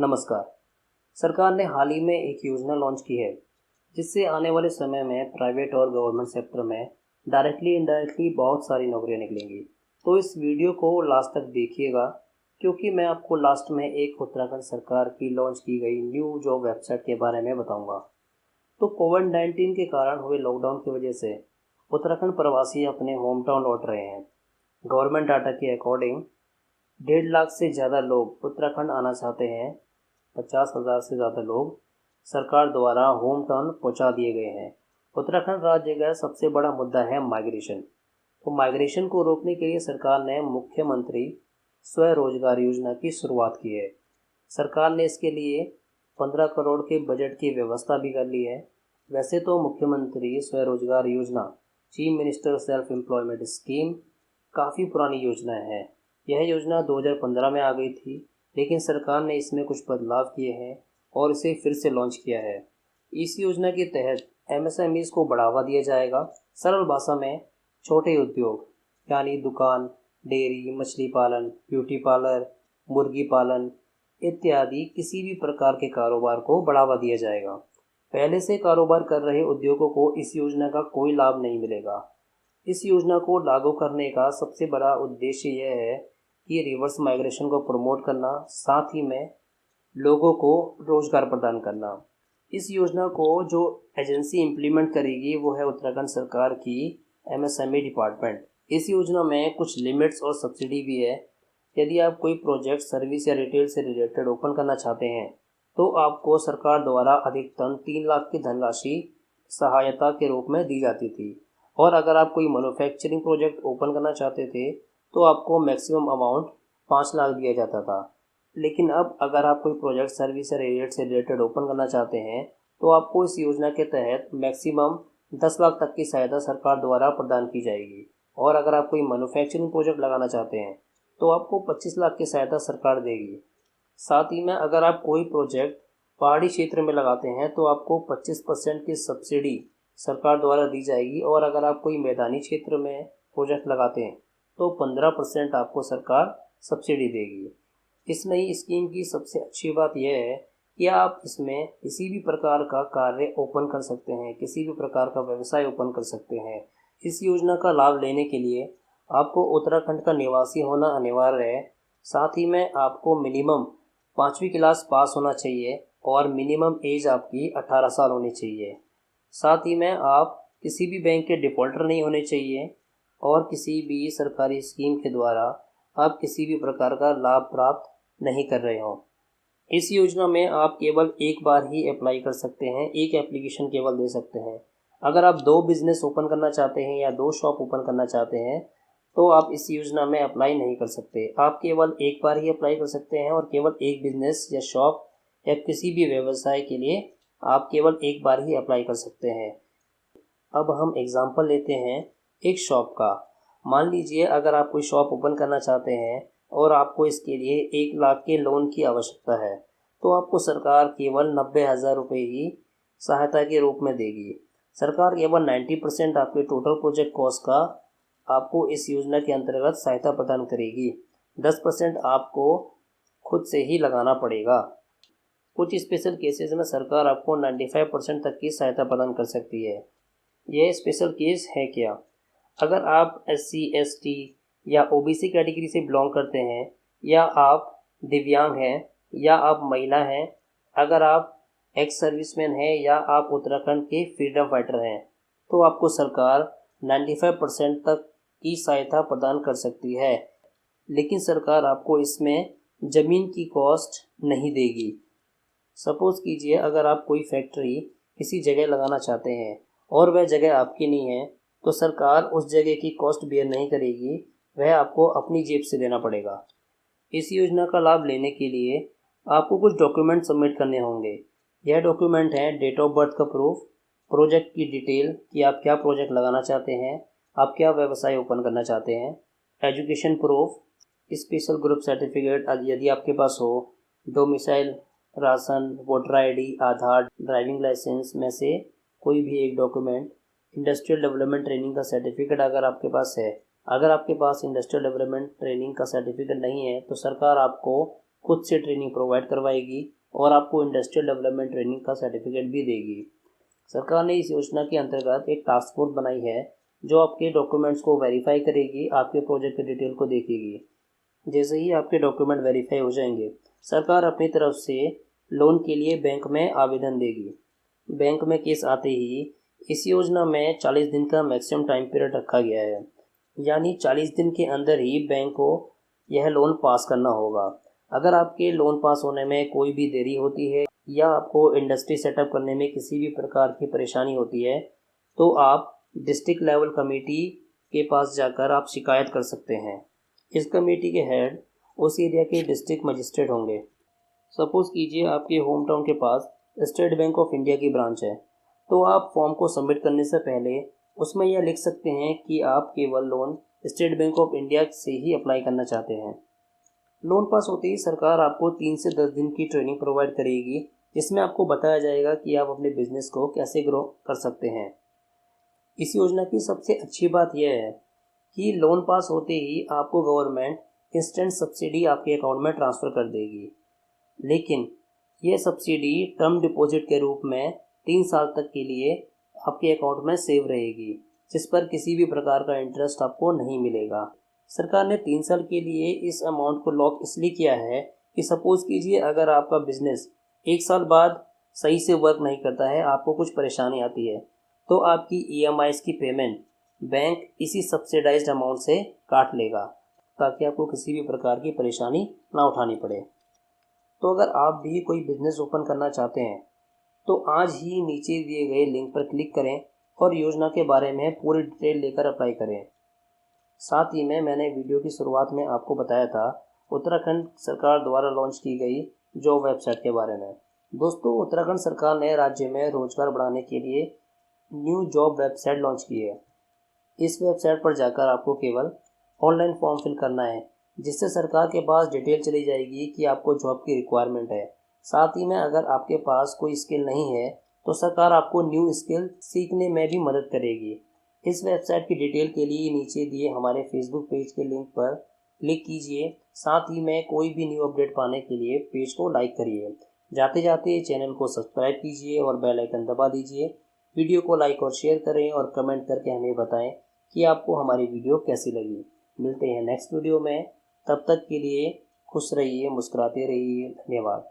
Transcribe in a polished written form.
नमस्कार। सरकार ने हाल ही में एक योजना लॉन्च की है जिससे आने वाले समय में प्राइवेट और गवर्नमेंट सेक्टर में डायरेक्टली इनडायरेक्टली बहुत सारी नौकरियां निकलेंगी। तो इस वीडियो को लास्ट तक देखिएगा क्योंकि मैं आपको लास्ट में एक उत्तराखंड सरकार की लॉन्च की गई न्यू जॉब वेबसाइट के बारे में बताऊंगा। तो कोविड-19 के कारण हुए लॉकडाउन की वजह से उत्तराखंड प्रवासी अपने होम टाउन लौट रहे हैं। गवर्नमेंट डाटा के अकॉर्डिंग 1.5 लाख से ज़्यादा लोग उत्तराखंड आना चाहते हैं। 50,000 से ज़्यादा लोग सरकार द्वारा होम टाउन पहुंचा दिए गए हैं। उत्तराखंड राज्य का सबसे बड़ा मुद्दा है माइग्रेशन। तो माइग्रेशन को रोकने के लिए सरकार ने मुख्यमंत्री स्वरोजगार योजना की शुरुआत की है। सरकार ने इसके लिए 15 करोड़ के बजट की व्यवस्था भी कर ली है। वैसे तो मुख्यमंत्री स्वरोजगार योजना chief minister self employment scheme काफ़ी पुरानी योजना है। यह योजना 2015 में आ गई थी, लेकिन सरकार ने इसमें कुछ बदलाव किए हैं और इसे फिर से लॉन्च किया है। इस योजना के तहत एमएसएमईज को बढ़ावा दिया जाएगा। सरल भाषा में छोटे उद्योग यानी दुकान, डेयरी, मछली पालन, ब्यूटी पार्लर, मुर्गी पालन इत्यादि किसी भी प्रकार के कारोबार को बढ़ावा दिया जाएगा। पहले से कारोबार कर रहे उद्योगों को इस योजना का कोई लाभ नहीं मिलेगा। इस योजना को लागू करने का सबसे बड़ा उद्देश्य यह है कि रिवर्स माइग्रेशन को प्रमोट करना, साथ ही में लोगों को रोजगार प्रदान करना। इस योजना को जो एजेंसी इम्प्लीमेंट करेगी वो है उत्तराखंड सरकार की एमएसएमई डिपार्टमेंट। इस योजना में कुछ लिमिट्स और सब्सिडी भी है। यदि आप कोई प्रोजेक्ट, सर्विस या रिटेल से रिलेटेड ओपन करना चाहते हैं तो आपको सरकार द्वारा अधिकतम 3 लाख की धनराशि सहायता के रूप में दी जाती थी। और अगर आप कोई मैन्युफैक्चरिंग प्रोजेक्ट ओपन करना चाहते थे तो आपको मैक्सिमम अमाउंट 5 लाख दिया जाता था। लेकिन अब अगर आप कोई प्रोजेक्ट, सर्विस या रेट से रिलेटेड ओपन करना चाहते हैं तो आपको इस योजना के तहत मैक्सिमम 10 लाख तक की सहायता सरकार द्वारा प्रदान की जाएगी। और अगर आप कोई मैन्युफैक्चरिंग प्रोजेक्ट लगाना चाहते हैं तो आपको 25 लाख की सहायता सरकार देगी। साथ ही में अगर आप कोई प्रोजेक्ट पहाड़ी क्षेत्र में लगाते हैं तो आपको 25% की सब्सिडी सरकार द्वारा दी जाएगी। और अगर आप कोई मैदानी क्षेत्र में प्रोजेक्ट लगाते हैं तो 15% आपको सरकार सब्सिडी देगी। इस नई स्कीम की सबसे अच्छी बात यह है कि आप इसमें किसी भी प्रकार का कार्य ओपन कर सकते हैं, किसी भी प्रकार का व्यवसाय ओपन कर सकते हैं। इस योजना का लाभ लेने के लिए आपको उत्तराखंड का निवासी होना अनिवार्य है। साथ ही में आपको मिनिमम 5वीं क्लास पास होना चाहिए और मिनिमम एज आपकी 18 साल होनी चाहिए। साथ ही में आप किसी भी बैंक के डिफ़ॉल्टर नहीं होने चाहिए और किसी भी सरकारी स्कीम के द्वारा आप किसी भी प्रकार का लाभ प्राप्त नहीं कर रहे हो। इस योजना में आप केवल एक बार ही अप्लाई कर सकते हैं, एक एप्लीकेशन केवल दे सकते हैं। अगर आप 2 बिज़नेस ओपन करना चाहते हैं या 2 शॉप ओपन करना चाहते हैं तो आप इस योजना में अप्लाई नहीं कर सकते। आप केवल एक बार ही अप्लाई कर सकते हैं और केवल एक बिज़नेस या शॉप या किसी भी व्यवसाय के लिए आप केवल एक बार ही अप्लाई कर सकते हैं। अब हम एग्जांपल लेते हैं एक शॉप का। मान लीजिए अगर आप कोई शॉप ओपन करना चाहते हैं और आपको इसके लिए 1 लाख के लोन की आवश्यकता है तो आपको सरकार केवल 90,000 रुपये ही सहायता के रूप में देगी। सरकार केवल 90% आपके टोटल प्रोजेक्ट कॉस्ट का आपको इस योजना के अंतर्गत सहायता प्रदान करेगी। 10% आपको खुद से ही लगाना पड़ेगा। कुछ स्पेशल केसेस में सरकार आपको 95% तक की सहायता प्रदान कर सकती है। यह स्पेशल केस है क्या? अगर आप SC, ST या OBC कैटेगरी से बिलोंग करते हैं, या आप दिव्यांग हैं, या आप महिला हैं, अगर आप एक्स सर्विसमैन हैं या आप उत्तराखंड के फ्रीडम फाइटर हैं तो आपको सरकार 95% तक की सहायता प्रदान कर सकती है। लेकिन सरकार आपको इसमें ज़मीन की कॉस्ट नहीं देगी। सपोज़ कीजिए अगर आप कोई फैक्ट्री किसी जगह लगाना चाहते हैं और वह जगह आपकी नहीं है तो सरकार उस जगह की कॉस्ट बेयर नहीं करेगी, वह आपको अपनी जेब से देना पड़ेगा। इस योजना का लाभ लेने के लिए आपको कुछ डॉक्यूमेंट सबमिट करने होंगे। यह डॉक्यूमेंट है डेट ऑफ बर्थ का प्रूफ, प्रोजेक्ट की डिटेल कि आप क्या प्रोजेक्ट लगाना चाहते हैं, आप क्या व्यवसाय ओपन करना चाहते हैं, education proof, special group certificate यदि आपके पास हो, डोमिसाइल, राशन, वोटर ID, आधार, ड्राइविंग लाइसेंस में से कोई भी एक डॉक्यूमेंट, इंडस्ट्रियल डेवलपमेंट ट्रेनिंग का सर्टिफिकेट अगर आपके पास है। अगर आपके पास इंडस्ट्रियल डेवलपमेंट ट्रेनिंग का सर्टिफिकेट नहीं है तो सरकार आपको खुद से ट्रेनिंग प्रोवाइड करवाएगी और आपको इंडस्ट्रियल डेवलपमेंट ट्रेनिंग का सर्टिफिकेट भी देगी। सरकार ने इस योजना के अंतर्गत एक टास्क फोर्स बनाई है जो आपके डॉक्यूमेंट्स को वेरीफाई करेगी, आपके प्रोजेक्ट के डिटेल को देखेगी। जैसे ही आपके डॉक्यूमेंट वेरीफाई हो जाएंगे, सरकार अपनी तरफ से लोन के लिए बैंक में आवेदन देगी। बैंक में केस आते ही इस योजना में 40 दिन का मैक्सिमम टाइम पीरियड रखा गया है, यानी 40 दिन के अंदर ही बैंक को यह लोन पास करना होगा। अगर आपके लोन पास होने में कोई भी देरी होती है या आपको इंडस्ट्री सेटअप करने में किसी भी प्रकार की परेशानी होती है तो आप डिस्ट्रिक्ट लेवल कमेटी के पास जाकर आप शिकायत कर सकते हैं। इस कमेटी के हेड उस एरिया के डिस्ट्रिक्ट मजिस्ट्रेट होंगे। सपोज़ कीजिए आपके होम टाउन के पास स्टेट बैंक ऑफ इंडिया की ब्रांच है, तो आप फॉर्म को सबमिट करने से पहले उसमें यह लिख सकते हैं कि आप केवल loan state bank of India से ही अप्लाई करना चाहते हैं। लोन पास होते ही सरकार आपको 3 से 10 दिन की ट्रेनिंग प्रोवाइड करेगी, जिसमें आपको बताया जाएगा कि आप अपने बिजनेस को कैसे ग्रो कर सकते हैं। इस योजना की सबसे अच्छी बात यह है कि लोन पास होते ही आपको गवर्नमेंट इंस्टेंट सब्सिडी आपके अकाउंट में ट्रांसफ़र कर देगी, लेकिन यह सब्सिडी टर्म डिपॉजिट के रूप में 3 साल तक के लिए आपके अकाउंट में सेव रहेगी, जिस पर किसी भी प्रकार का इंटरेस्ट आपको नहीं मिलेगा। सरकार ने 3 साल के लिए इस अमाउंट को लॉक इसलिए किया है कि सपोज़ कीजिए अगर आपका बिजनेस 1 साल बाद सही से वर्क नहीं करता है, आपको कुछ परेशानी आती है, तो आपकी EMIs की पेमेंट बैंक इसी सब्सिडाइज्ड अमाउंट से काट लेगा, ताकि आपको किसी भी प्रकार की परेशानी ना उठानी पड़े। तो अगर आप भी कोई बिज़नेस ओपन करना चाहते हैं तो आज ही नीचे दिए गए लिंक पर क्लिक करें और योजना के बारे में पूरी डिटेल लेकर अप्लाई करें। साथ ही में मैंने वीडियो की शुरुआत में आपको बताया था उत्तराखंड सरकार द्वारा लॉन्च की गई जॉब वेबसाइट के बारे में। दोस्तों, उत्तराखंड सरकार ने राज्य में रोजगार बढ़ाने के लिए न्यू जॉब वेबसाइट लॉन्च की है। इस वेबसाइट पर जाकर आपको केवल ऑनलाइन फॉर्म फिल करना है, जिससे सरकार के पास डिटेल चली जाएगी कि आपको जॉब की रिक्वायरमेंट है। साथ ही में अगर आपके पास कोई स्किल नहीं है तो सरकार आपको न्यू स्किल सीखने में भी मदद करेगी। इस वेबसाइट की डिटेल के लिए नीचे दिए हमारे फेसबुक पेज के लिंक पर क्लिक कीजिए। साथ ही में कोई भी न्यू अपडेट पाने के लिए पेज को लाइक करिए। जाते जाते चैनल को सब्सक्राइब कीजिए और बेल आइकन दबा दीजिए। वीडियो को लाइक और शेयर करें और कमेंट करके हमें बताएं कि आपको हमारी वीडियो कैसी लगी। मिलते हैं नेक्स्ट वीडियो में, तब तक के लिए खुश रहिए, मुस्कुराते रहिए। धन्यवाद।